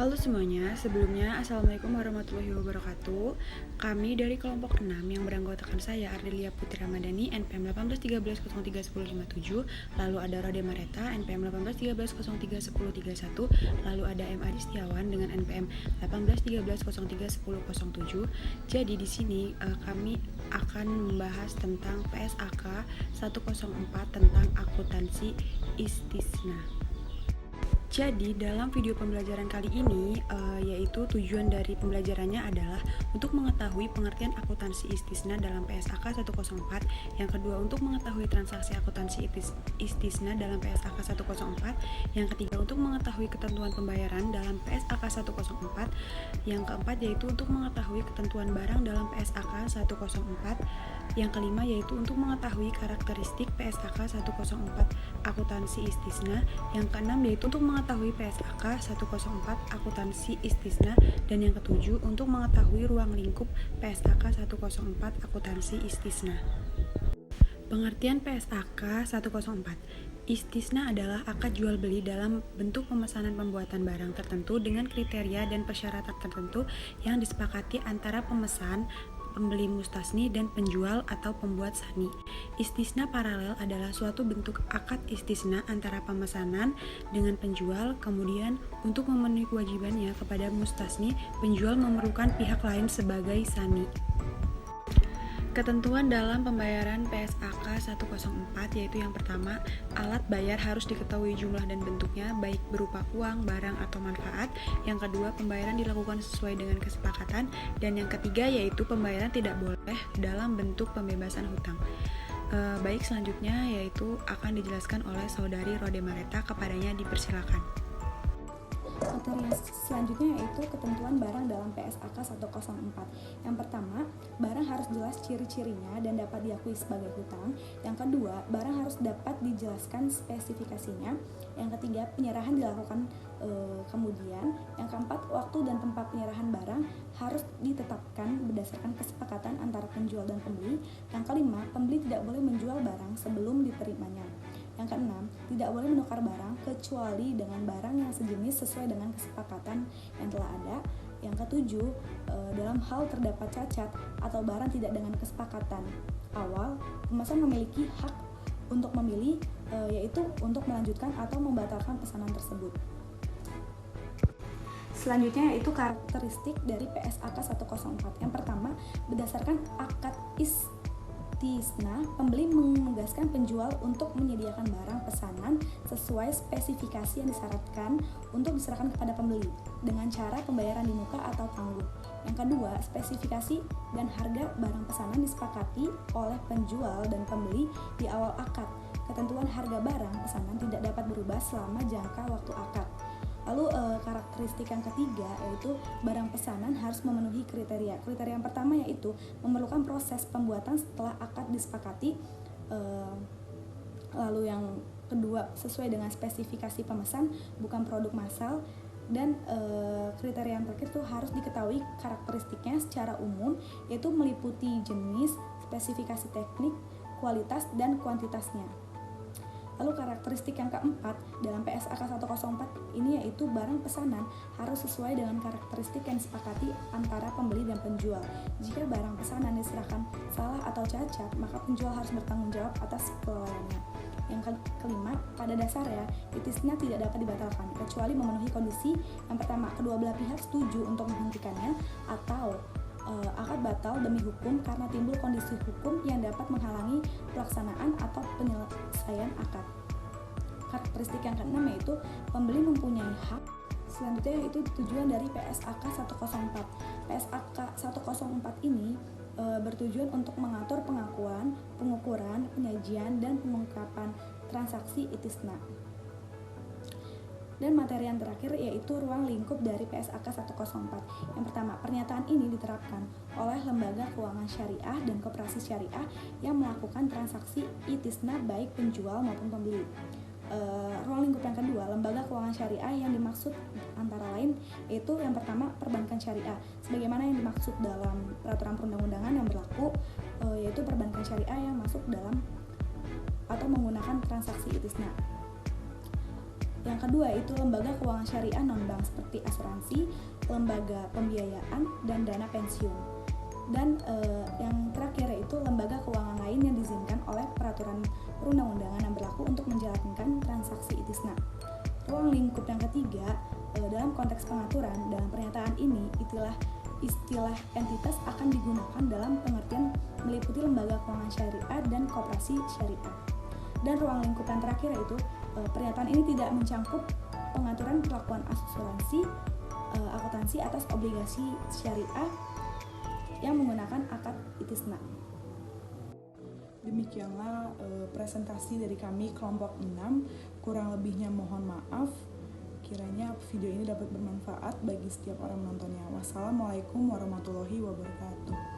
Halo semuanya, sebelumnya Assalamualaikum warahmatullahi wabarakatuh. Kami dari kelompok 6 yang beranggotakan saya Ardelia Putri Ramadhani NPM 1813031057, lalu ada Rode Mareta NPM 1813031031, lalu ada M Adi Setiawan dengan NPM 1813031007. Jadi di sini kami akan membahas tentang PSAK 104 tentang akuntansi istisna. Jadi dalam video pembelajaran kali ini yaitu tujuan dari pembelajarannya adalah untuk mengetahui pengertian akuntansi istisna dalam PSAK 104, yang kedua untuk mengetahui transaksi akuntansi istisna dalam PSAK 104, yang ketiga untuk mengetahui ketentuan pembayaran dalam PSAK 104, yang keempat yaitu untuk mengetahui ketentuan barang dalam PSAK 104, yang kelima yaitu untuk mengetahui karakteristik PSAK 104 akuntansi istisna, yang keenam yaitu untuk mengetahui PSAK 104 akuntansi istisna, dan yang ketujuh untuk mengetahui ruang lingkup PSAK 104 akuntansi istisna. Pengertian PSAK 104. Istisna adalah akad jual beli dalam bentuk pemesanan pembuatan barang tertentu dengan kriteria dan persyaratan tertentu yang disepakati antara pemesan, pembeli mustasni, dan penjual atau pembuat sani. Istisna paralel adalah suatu bentuk akad istisna antara pemesanan dengan penjual, kemudian untuk memenuhi kewajibannya kepada mustasni, penjual memerlukan pihak lain sebagai sani. Ketentuan dalam pembayaran PSAK 104 yaitu yang pertama, alat bayar harus diketahui jumlah dan bentuknya baik berupa uang, barang, atau manfaat. Yang kedua, pembayaran dilakukan sesuai dengan kesepakatan. Dan yang ketiga yaitu pembayaran tidak boleh dalam bentuk pembebasan hutang. Baik, selanjutnya yaitu akan dijelaskan oleh saudari Rode Mareta, kepadanya dipersilakan. Materi selanjutnya yaitu ketentuan barang dalam PSAK 104. Yang pertama, barang harus jelas ciri-cirinya dan dapat diakui sebagai hutang. Yang kedua, barang harus dapat dijelaskan spesifikasinya. Yang ketiga, penyerahan dilakukan kemudian. Yang keempat, waktu dan tempat penyerahan barang harus ditetapkan berdasarkan kesepakatan antara penjual dan pembeli. Yang kelima, pembeli tidak boleh menjual barang sebelum diterimanya. Yang keenam, tidak boleh menukar barang kecuali dengan barang yang sejenis sesuai dengan kesepakatan yang telah ada. Yang ketujuh, dalam hal terdapat cacat atau barang tidak dengan kesepakatan awal, pemesan memiliki hak untuk memilih, yaitu untuk melanjutkan atau membatalkan pesanan tersebut. Selanjutnya yaitu karakteristik dari PSAK 104. Yang pertama, berdasarkan akad istisna, pembeli menugaskan penjual untuk menyediakan barang pesanan sesuai spesifikasi yang disyaratkan untuk diserahkan kepada pembeli dengan cara pembayaran di muka atau tangguh. Yang kedua, spesifikasi dan harga barang pesanan disepakati oleh penjual dan pembeli di awal akad. Ketentuan harga barang pesanan tidak dapat berubah selama jangka waktu akad. Lalu karakteristik yang ketiga yaitu barang pesanan harus memenuhi kriteria. Kriteria yang pertama yaitu memerlukan proses pembuatan setelah akad disepakati. Lalu yang kedua, sesuai dengan spesifikasi pemesan, bukan produk massal. Dan kriteria yang terakhir itu harus diketahui karakteristiknya secara umum, yaitu meliputi jenis, spesifikasi teknik, kualitas, dan kuantitasnya. Lalu karakteristik yang keempat dalam PSAK 104 ini yaitu barang pesanan harus sesuai dengan karakteristik yang disepakati antara pembeli dan penjual. Jika barang pesanan diserahkan salah atau cacat, maka penjual harus bertanggung jawab atas kelalaiannya. Yang kelima, pada dasarnya istisna tidak dapat dibatalkan kecuali memenuhi kondisi. Yang pertama, kedua belah pihak setuju untuk menghentikannya, atau akad batal demi hukum karena timbul kondisi hukum yang dapat menghalangi pelaksanaan atau penyelesaian akad. Karakteristik yang keenam yaitu pembeli mempunyai hak. Selanjutnya yaitu tujuan dari PSAK 104. PSAK 104 ini bertujuan untuk mengatur pengakuan, pengukuran, penyajian, dan pengungkapan transaksi istisna. Dan materi yang terakhir yaitu ruang lingkup dari PSAK 104. Yang pertama, pernyataan ini diterapkan oleh lembaga keuangan syariah dan koperasi syariah yang melakukan transaksi istisna baik penjual maupun pembeli. Ruang lingkup yang kedua, lembaga keuangan syariah yang dimaksud antara lain yaitu yang pertama, perbankan syariah. Sebagaimana yang dimaksud dalam peraturan perundang-undangan yang berlaku, yaitu perbankan syariah yang masuk dalam atau menggunakan transaksi istisna. Yang kedua itu lembaga keuangan syariah non-bank seperti asuransi. asuransi, lembaga pembiayaan, dan dana pensiun. Dan yang terakhir yaitu lembaga keuangan lain yang diizinkan oleh peraturan perundang-undangan yang berlaku untuk menjalankan transaksi ITISNA. Ruang lingkup yang ketiga, dalam konteks pengaturan dalam pernyataan ini, istilah entitas akan digunakan dalam pengertian meliputi lembaga keuangan syariah dan koperasi syariah. Dan ruang lingkup yang terakhir yaitu pernyataan ini tidak mencangkup pengaturan perlakuan asuransi, akuntansi atas obligasi syariah yang menggunakan akad ITISNA. Demikianlah presentasi dari kami kelompok 6. Kurang lebihnya mohon maaf. Kiranya video ini dapat bermanfaat bagi setiap orang menontonnya. Wassalamualaikum warahmatullahi wabarakatuh.